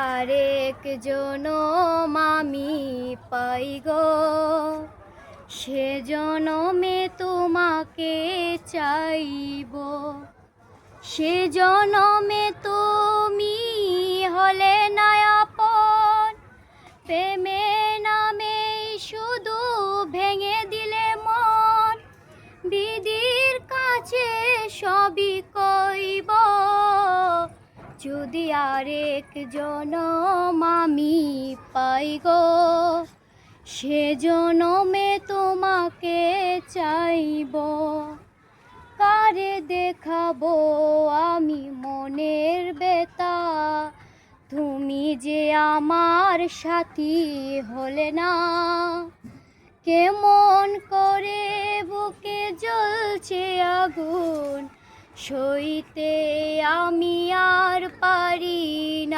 আরেক জনম আমি পাই গো, সে জনমে তোমাকে চাইব। সে জনমে তুমি হলে না আপন, প্রেমে নামে শুধু ভেঙে দিলে মন। দিদির কাছে সবই কইব, যদি আরেক জনম আমি পাই গো, সে জনমে তোমাকে চাইব। কারে দেখাবো আমি মনের ব্যথা, তুমি যে আমার সাথী হলে না। কেমন করে বুকে জ্বলছে আগুন, সইতে আমি আর পারি না।